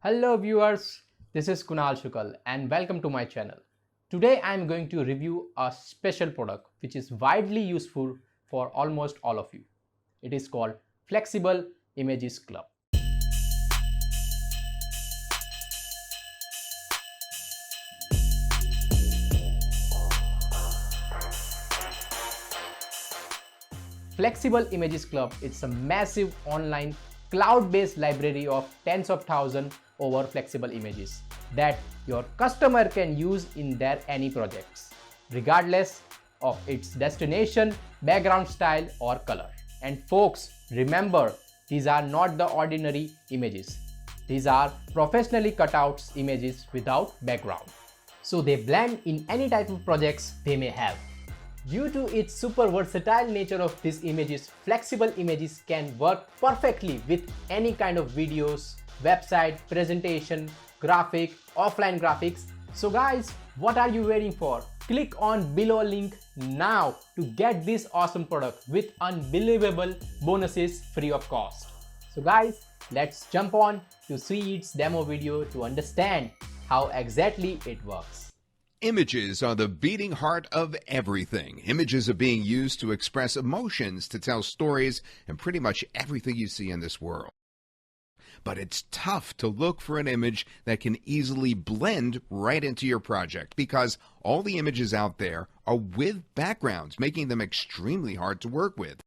Hello viewers, this is Kunal Shukal and welcome to my channel. Today I am going to review a special product which is widely useful for almost all of you. It is called Flexible Images Club. Flexible Images Club is a massive online cloud-based library of tens of thousands over flexible images that your customer can use in their any projects, regardless of its destination, background style or color. And folks, remember, these are not the ordinary images. These are professionally cut out images without background. So they blend in any type of projects they may have. Due to its super versatile nature of these images, flexible images can work perfectly with any kind of videos, website, presentation, graphic, offline graphics. So guys, what are you waiting for? Click on below link now to get this awesome product with unbelievable bonuses free of cost. So guys, let's jump on to see its demo video to understand how exactly it works. Images are the beating heart of everything. Images are being used to express emotions, to tell stories, and pretty much everything you see in this world. But it's tough to look for an image that can easily blend right into your project because all the images out there are with backgrounds, making them extremely hard to work with.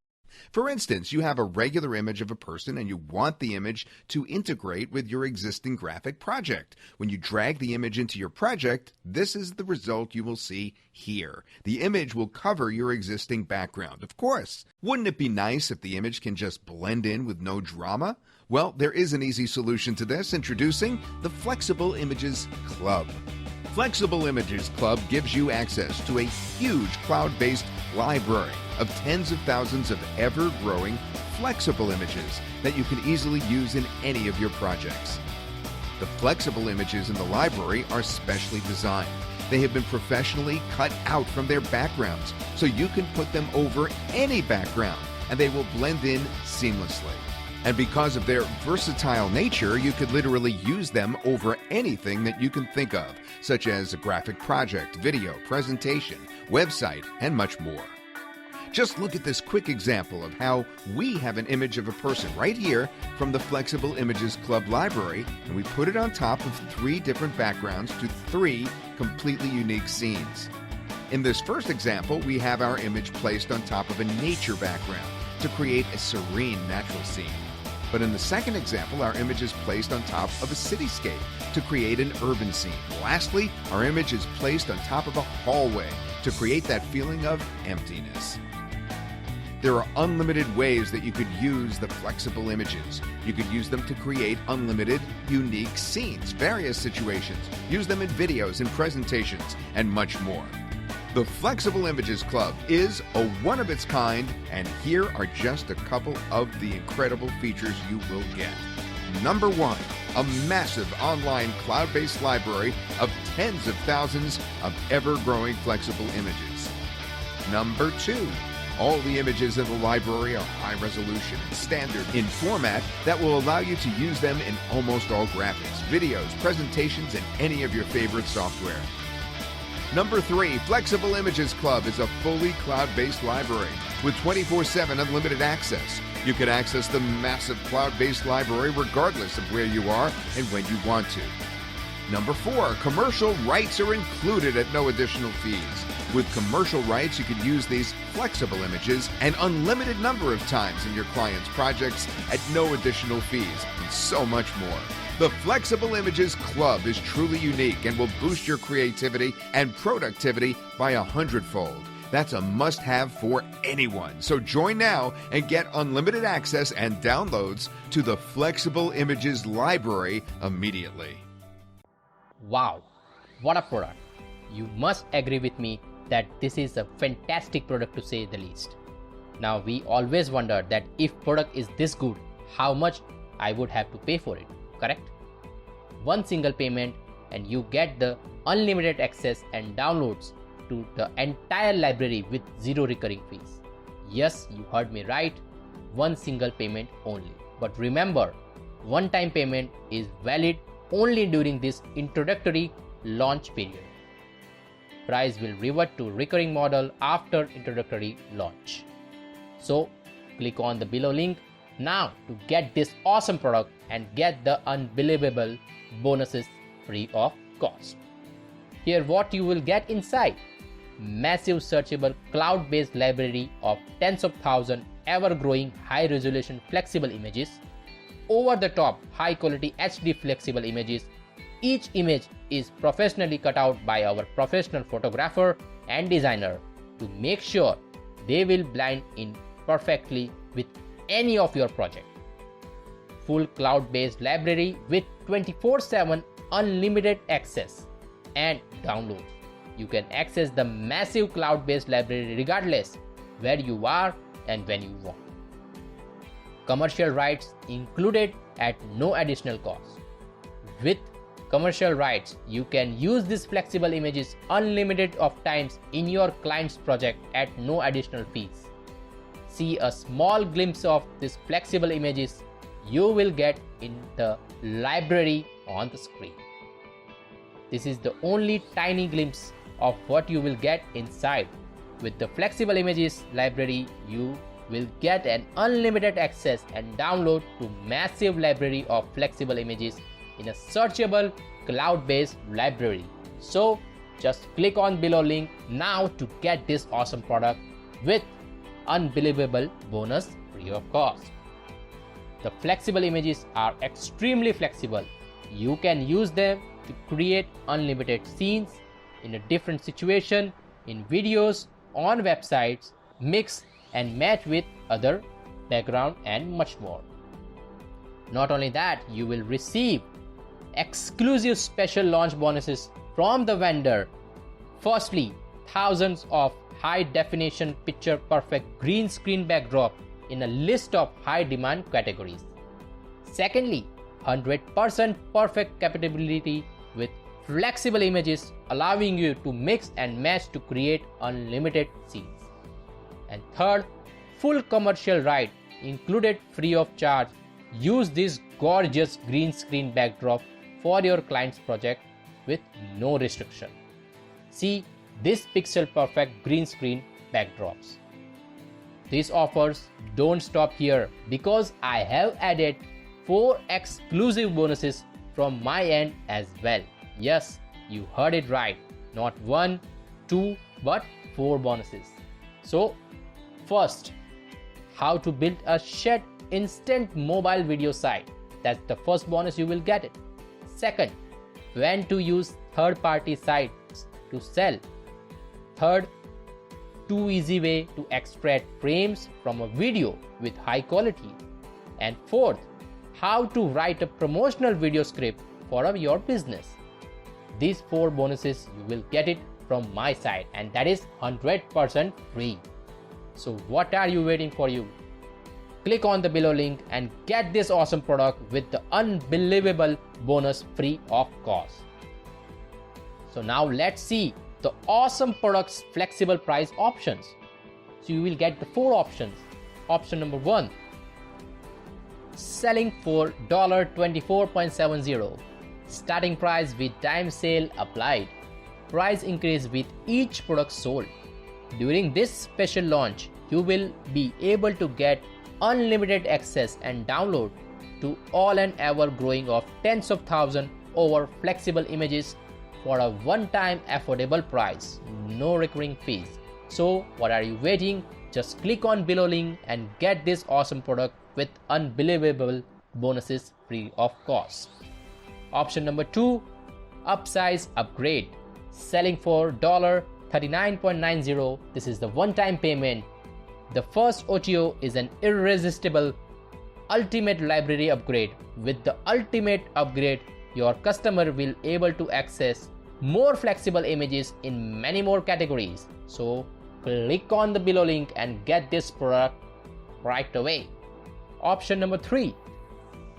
For instance, you have a regular image of a person and you want the image to integrate with your existing graphic project. When you drag the image into your project, this is the result you will see here. The image will cover your existing background. Of course, wouldn't it be nice if the image can just blend in with no drama? Well, there is an easy solution to this. Introducing the Flexible Images Club. Flexible Images Club gives you access to a huge cloud-based library of tens of thousands of ever-growing flexible images that you can easily use in any of your projects. The flexible images in the library are specially designed. They have been professionally cut out from their backgrounds, so you can put them over any background and they will blend in seamlessly. And because of their versatile nature, you could literally use them over anything that you can think of, such as a graphic project, video, presentation, website, and much more. Just look at this quick example of how we have an image of a person right here from the Flexible Images Club library, and we put it on top of 3 different backgrounds to 3 completely unique scenes. In this first example, we have our image placed on top of a nature background to create a serene natural scene. But in the second example, our image is placed on top of a cityscape to create an urban scene. Lastly, our image is placed on top of a hallway to create that feeling of emptiness. There are unlimited ways that you could use the flexible images. You could use them to create unlimited, unique scenes, various situations. Use them in videos and presentations, and much more. The Flexible Images Club is a one-of-its-kind, and here are just a couple of the incredible features you will get. Number 1, a massive online cloud-based library of tens of thousands of ever-growing flexible images. Number 2, all the images in the library are high resolution and standard in format that will allow you to use them in almost all graphics, videos, presentations, and any of your favorite software. Number 3, Flexible Images Club is a fully cloud-based library with 24/7 unlimited access. You can access the massive cloud-based library regardless of where you are and when you want to. Number 4, commercial rights are included at no additional fees. With commercial rights, you can use these flexible images an unlimited number of times in your client's projects at no additional fees, and so much more. The Flexible Images Club is truly unique and will boost your creativity and productivity by 100-fold. That's a must-have for anyone. So join now and get unlimited access and downloads to the Flexible Images library immediately. Wow, what a product. You must agree with me that this is a fantastic product to say the least. Now we always wonder that if product is this good, how much I would have to pay for it, correct? One single payment and you get the unlimited access and downloads to the entire library with 0 recurring fees. Yes, you heard me right, one single payment only. But remember, one-time payment is valid only during this introductory launch period. Price will revert to recurring model after introductory launch. So click on the below link now to get this awesome product and get the unbelievable bonuses free of cost. Here what you will get inside: massive searchable cloud-based library of tens of thousands ever-growing high-resolution flexible images, over-the-top high-quality HD flexible images. Each image is professionally cut out by our professional photographer and designer to make sure they will blend in perfectly with any of your project. Full cloud-based library with 24/7 unlimited access and download. You can access the massive cloud-based library regardless where you are and when you want. Commercial rights included at no additional cost. With commercial rights, you can use these flexible images unlimited of times in your client's project at no additional fees. See a small glimpse of these flexible images you will get in the library on the screen. This is the only tiny glimpse of what you will get inside. With the flexible images library, you will get an unlimited access and download to massive library of flexible images in a searchable cloud-based library. So just click on below link now to get this awesome product with unbelievable bonus free of cost. The flexible images are extremely flexible. You can use them to create unlimited scenes in a different situation, in videos, on websites, mix and match with other background and much more. Not only that, you will receive exclusive special launch bonuses from the vendor. Firstly, thousands of high definition picture perfect green screen backdrop in a list of high demand categories. Secondly, 100% perfect compatibility with flexible images, allowing you to mix and match to create unlimited scenes. And third, full commercial right included free of charge. Use this gorgeous green screen backdrop for your client's project with no restriction. See this pixel perfect green screen backdrops. These offers don't stop here because I have added 4 exclusive bonuses from my end as well. Yes, you heard it right. Not 1, 2, but 4 bonuses. So, first, how to build a Shed instant mobile video site. That's the first bonus you will get it. Second, when to use third-party sites to sell. Third, 2 easy way to extract frames from a video with high quality. And fourth, how to write a promotional video script for your business. These 4 bonuses you will get it from my side, and that is 100% free. So what are you waiting for? Click on the below link and get this awesome product with the unbelievable bonus free of cost. So now let's see the awesome product's flexible price options. So you will get the 4 options. Option number 1, selling for $24.70. Starting price with time sale applied. Price increase with each product sold. During this special launch, you will be able to get unlimited access and download to all and ever growing of tens of thousands over flexible images for a one-time affordable price, no recurring fees. So what are you waiting? Just click on below link and get this awesome product with unbelievable bonuses free of cost. Option number 2, upsize upgrade. Selling for $39.90. This is the one-time payment. The first OTO is an irresistible ultimate library upgrade. With the ultimate upgrade, your customer will able to access more flexible images in many more categories. So click on the below link and get this product right away. Option number 3,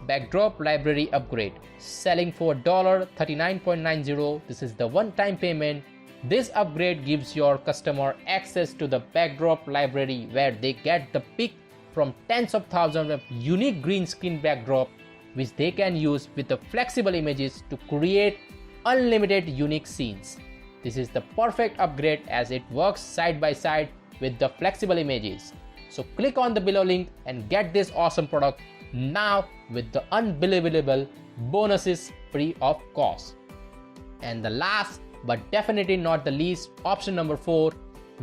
backdrop library upgrade. Selling for $39.90. This is the one-time payment. This upgrade gives your customer access to the backdrop library where they get the pick from tens of thousands of unique green screen backdrop which they can use with the flexible images to create unlimited unique scenes. This is the perfect upgrade as it works side by side with the flexible images. So click on the below link and get this awesome product now with the unbelievable bonuses free of cost. And the last but definitely not the least, option number 4,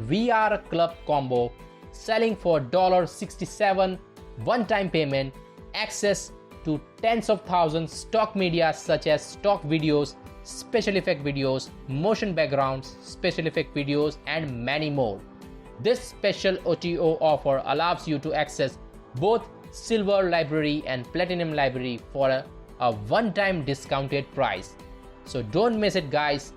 VR Club Combo, selling for $67 one-time payment, access to tens of thousands stock media such as stock videos, special effect videos, motion backgrounds, special effect videos, and many more. This special OTO offer allows you to access both Silver Library and Platinum Library for a one-time discounted price. So don't miss it, guys.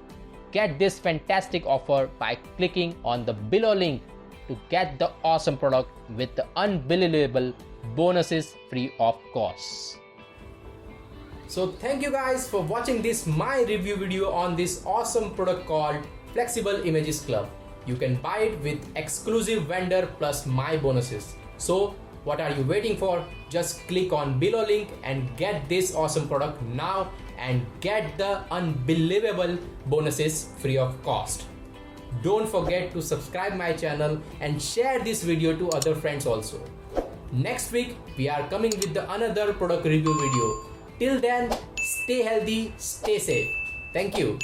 Get this fantastic offer by clicking on the below link to get the awesome product with the unbelievable bonuses free of cost. So thank you guys for watching this my review video on this awesome product called Flexible Images Club. You can buy it with exclusive vendor plus my bonuses. So what are you waiting for? Just click on below link and get this awesome product now and get the unbelievable bonuses free of cost. Don't forget to subscribe my channel and share this video to other friends also. Next week we are coming with another product review video. Till then, stay healthy, stay safe. Thank you.